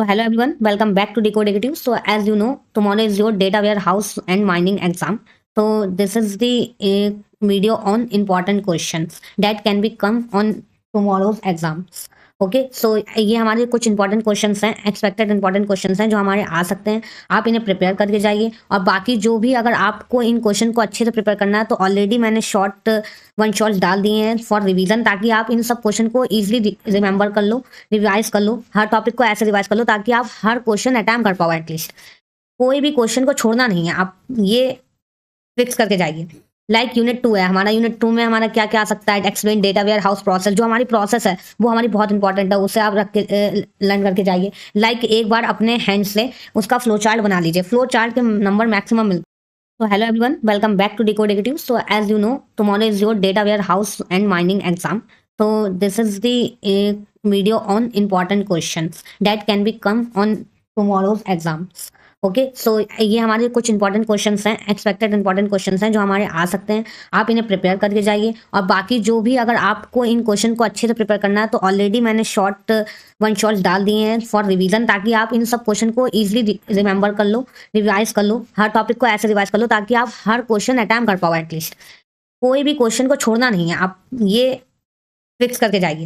So hello everyone, welcome back to Decode Negative. So as you know, tomorrow is your data warehouse and mining exam. So this is the video on important questions that can be come on tomorrow's exams. Okay so ये हमारे कुछ important questions हैं, expected important questions हैं जो हमारे आ सकते हैं। आप इन्हें प्रिपेयर करके जाइए और बाकी जो भी अगर आपको इन क्वेश्चन को अच्छे से प्रिपेयर करना है तो ऑलरेडी मैंने शॉर्ट वन शॉट्स डाल दिए हैं फॉर रिवीजन, ताकि आप इन सब क्वेश्चन को इजीली रिमेंबर कर लो, रिवाइज कर लो, हर टॉपिक को ऐसे रिवाइज कर लो ताकि आप हर क्वेश्चन अटैम्प्ट कर पाओ। एटलीस्ट कोई भी क्वेश्चन को छोड़ना नहीं है, आप ये फिक्स करके जाइए। लाइक यूनिट 2 है हमारा, यूनिट 2 में हमारा क्या क्या आ सकता है, explain data warehouse process. जो हमारी प्रोसेस है वो हमारी बहुत इंपॉर्टेंट है, उसे आप रख के लर्न करके जाइए। लाइक एक बार अपने हैंड से उसका फ्लो चार्ट बना लीजिए, फ्लो चार्ट के नंबर मैक्सिमम मिलते हैं। So hello everyone, welcome back to Decode Negative. So as you know, tomorrow is your data warehouse and mining exam. So this is the video on important questions that can be come on tomorrow's exams. Okay so ये हमारे कुछ important questions हैं, expected important questions हैं जो हमारे आ सकते हैं। आप इन्हें प्रिपेयर करके जाइए और बाकी जो भी अगर आपको इन क्वेश्चन को अच्छे से प्रिपेयर करना है तो ऑलरेडी मैंने शॉर्ट वन शॉट्स डाल दिए हैं फॉर रिवीजन, ताकि आप इन सब क्वेश्चन को इजीली रिमेंबर कर लो, रिवाइज कर लो, हर टॉपिक को ऐसे रिवाइज कर लो ताकि आप हर क्वेश्चन अटैम्प्ट कर पाओ। एटलीस्ट कोई भी क्वेश्चन को छोड़ना नहीं है, आप ये फिक्स करके जाइए।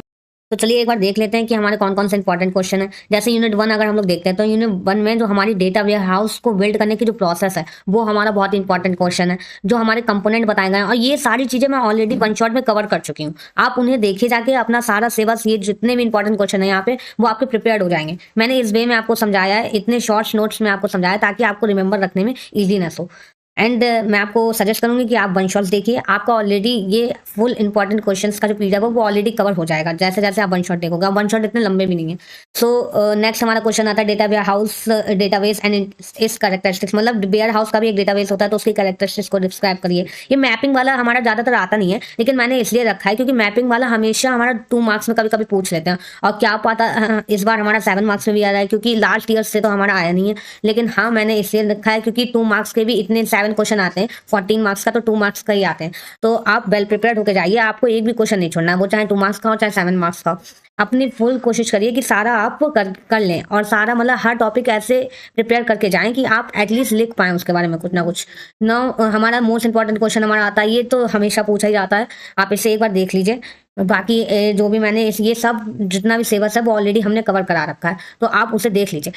तो चलिए एक बार देख लेते हैं कि हमारे कौन कौन से इंपॉर्टेंट क्वेश्चन है। जैसे यूनिट 1 अगर हम लोग देखते हैं तो यूनिट 1 में जो हमारी डेटा वेयर हाउस को बिल्ड करने की जो प्रोसेस है वो हमारा बहुत इंपॉर्टेंट क्वेश्चन है। जो हमारे कंपोनेंट बताए गए हैं और ये सारी चीजें मैं ऑलरेडी वन शॉट में कवर कर चुकी हूँ। आप उन्हें देखिए जाके, अपना सारा सिलेबस, ये जितने भी इंपॉर्टेंट क्वेश्चन है यहाँ पे वो आपके प्रिपेयर्ड हो जाएंगे। मैंने इस वे में आपको समझाया है, इतने शॉर्ट्स नोट्स में आपको समझाया ताकि आपको रिमेंबर रखने में ईजीनेस हो। एंड मैं आपको सजेस्ट करूंगी कि आप वन शॉट्स देखिए, आपका ऑलरेडी ये फुल इंपॉर्टेंट क्वेश्चंस का जो पीडीएफ है वो ऑलरेडी कवर हो जाएगा जैसे जैसे आप वन शॉट देखोगे। वन शॉट इतने लंबे भी नहीं है। सो नेक्स्ट हमारा क्वेश्चन आता है data warehouse database and इस कैरेक्टरिस्टिक्स। मतलब वेयर हाउस का भी एक डेटाबेस होता है तो उसकी कैरेक्टरिस्टिक्स को डिस्क्राइब करिए। ये मैपिंग वाला हमारा ज्यादातर आता नहीं है, लेकिन मैंने इसलिए रखा है क्योंकि मैपिंग वाला हमेशा हमारा 2 मार्क्स में कभी कभी पूछ लेते हैं। और क्या पता इस बार हमारा 7 मार्क्स में भी आ रहा है, क्योंकि लास्ट ईयर से तो हमारा आया नहीं है। लेकिन हाँ, मैंने इसलिए रखा है क्योंकि 2 मार्क्स के भी इतने 7 क्वेश्चन आते हैं, 14 मार्क्स का तो 2 मार्क्स का ही आते हैं। तो आप वेल प्रिपेयर्ड होकर जाइए, आपको एक भी क्वेश्चन नहीं छोड़ना है, वो चाहे 2 मार्क्स का हो चाहे 7 मार्क्स का हो। अपनी फुल कोशिश करिए कि सारा आप कर लें और सारा मतलब हर टॉपिक ऐसे प्रिपेयर करके जाएं कि आप एटलीस्ट लिख पाएं उसके बारे में कुछ ना कुछ। हमारा मोस्ट इंपॉर्टेंट क्वेश्चन हमारा आता है, ये तो हमेशा पूछा ही जाता है, आप इसे एक बार देख लीजिए। बाकी जो भी मैंने ये सब जितना भी सिलेबस है वो ऑलरेडी हमने कवर करा रखा है, तो आप उसे देख लीजिए।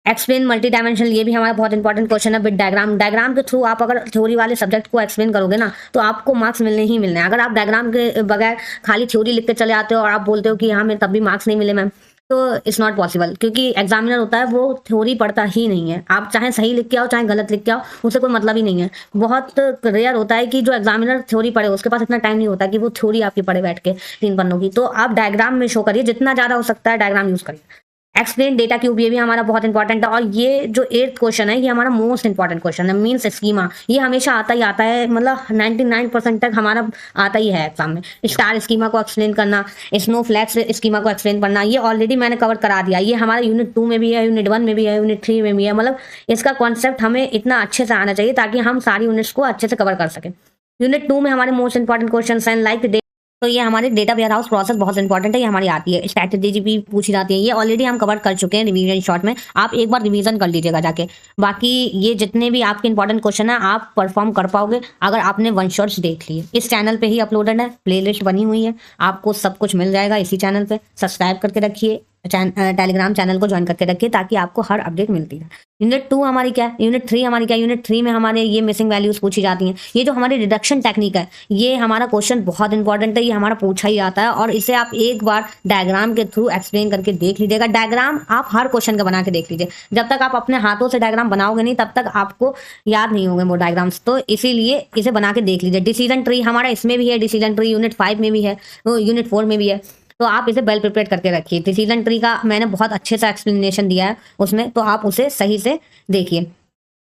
एक्सप्लेन मल्टी डायमेंशनल, ये भी हमारा बहुत इंपॉर्टेंट क्वेश्चन है विद डायग्राम। डायग्राम के थ्रू आप अगर थ्योरी वाले सब्जेक्ट को एक्सप्लेन करोगे ना तो आपको मार्क्स मिलने ही मिलने हैं। अगर आप डायग्राम के बगैर खाली थ्योरी लिख के चले आते हो और आप बोलते हो कि हाँ मैं तब भी मार्क्स नहीं मिले मैम, तो इट्स नॉट पॉसिबल, क्योंकि एग्जामिनर होता है वो थ्योरी पढ़ता ही नहीं है। आप चाहे सही लिख के आओ चाहे गलत लिख के आओ, उससे कोई मतलब ही नहीं है। बहुत रेयर होता है कि जो एग्जामिनर थ्योरी पढ़े, उसके पास इतना टाइम नहीं होता कि वो थ्योरी आपकी पढ़े बैठ के 3 पन्नों की। तो आप डायग्राम में शो करिए, जितना ज्यादा हो सकता है डायग्राम यूज करिए। एक्सप्लेन डेटा क्यूब, ये भी हमारा बहुत इंपॉर्टेंट है। और ये जो 8th क्वेश्चन है ये हमारा मोस्ट इंपॉर्टेंट क्वेश्चन है, मीन्स स्कीमा। ये हमेशा आता ही आता है, मतलब 99% तक हमारा आता ही है एग्जाम में। स्टार स्कीमा को एक्सप्लेन करना, स्नोफ्लैक्स स्कीमा को एक्सप्लेन करना, ये ऑलरेडी मैंने कवर करा दिया। ये हमारा यूनिट 2 में भी है, यूनिट 1 में भी है, यूनिट 3 में भी है। मतलब इसका कॉन्सेप्ट हमें इतना अच्छे से आना चाहिए ताकि हम सारी यूनिट्स को अच्छे से कवर कर सकें। यूनिट 2 में हमारे मोस्ट इंपॉर्टेंट क्वेश्चन हैं लाइक, तो ये हमारे डेटा वेयर हाउस प्रोसेस बहुत इंपॉर्टेंट है, ये हमारी आती है। स्ट्रैटेजी भी पूछी जाती है, ये ऑलरेडी हम कवर कर चुके हैं रिवीजन शॉर्ट में, आप एक बार रिवीजन कर लीजिएगा जाके। बाकी ये जितने भी आपके इंपॉर्टेंट क्वेश्चन है आप परफॉर्म कर पाओगे अगर आपने वन शॉट्स देख लिए। इस चैनल पे ही अपलोडेड है, प्लेलिस्ट बनी हुई है, आपको सब कुछ मिल जाएगा इसी चैनल पे। सब्सक्राइब करके रखिए, टेलीग्राम चैनल को ज्वाइन करके रखिए ताकि आपको हर अपडेट मिलती है। यूनिट 2 हमारी क्या है, यूनिट 3 हमारी क्या है। यूनिट 3 में हमारे ये मिसिंग वैल्यूज पूछी जाती हैं। ये जो हमारी रिडक्शन टेक्निक है ये हमारा क्वेश्चन बहुत इंपॉर्टेंट है, ये हमारा पूछा ही आता है और इसे आप एक बार डायग्राम के थ्रू एक्सप्लेन करके देख लीजिएगा। डायग्राम आप हर क्वेश्चन का बना के देख लीजिए, जब तक आप अपने हाथों से डायग्राम बनाओगे नहीं तब तक आपको याद नहीं होंगे वो डायग्राम्स, तो इसीलिए इसे बना के देख लीजिए। डिसीजन ट्री हमारा इसमें भी है, डिसीजन ट्री यूनिट 5 में भी है, यूनिट 4 में भी है, तो आप इसे वेल प्रिपेयर करके रखिए। डिसीजन ट्री का मैंने बहुत अच्छे से एक्सप्लेनेशन दिया है उसमें, तो आप उसे सही से देखिए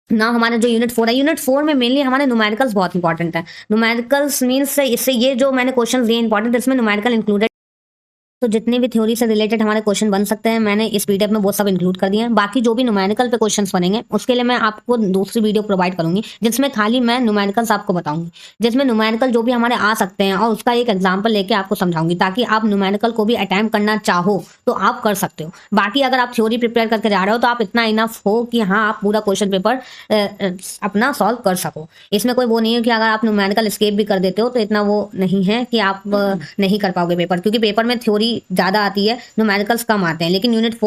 ना। हमारा जो यूनिट 4 है, यूनिट 4 में मेनली हमारे न्यूमेरिकल्स बहुत इंपॉर्टेंट है। न्यूमेरिकल्स मीन्स इससे ये जो मैंने क्वेश्चन दिए इंपॉर्टेंट, इसमें न्यूमेरिकल इंक्लूडेड तो जितने भी थ्योरी से रिलेटेड हमारे क्वेश्चन बन सकते हैं मैंने इस पीडीएफ में वो सब इंक्लूड कर दिए हैं। बाकी जो भी न्यूमेरिकल पे क्वेश्चंस बनेंगे उसके लिए मैं आपको दूसरी वीडियो प्रोवाइड करूंगी जिसमें खाली मैं न्यूमेरिकल्स आपको बताऊंगी, जिसमें न्यूमेरिकल जो भी हमारे आ सकते हैं और उसका एक एग्जाम्पल लेके आपको समझाऊंगी ताकि आप न्यूमेरिकल को भी अटेम्प्ट करना चाहो तो आप कर सकते हो। बाकी अगर आप थ्योरी प्रिपेयर करके जा रहे हो तो आप इतना इनफ हो कि हाँ आप पूरा क्वेश्चन पेपर अपना सॉल्व कर सको। इसमें कोई वो नहीं है कि अगर आप न्यूमेरिकल स्केप भी कर देते हो तो इतना वो नहीं है कि आप नहीं कर पाओगे पेपर, क्योंकि पेपर में थ्योरी ज़्यादा आती है, न्यूमेरिकल्स कम आते हैं। लेकिन यूनिट 4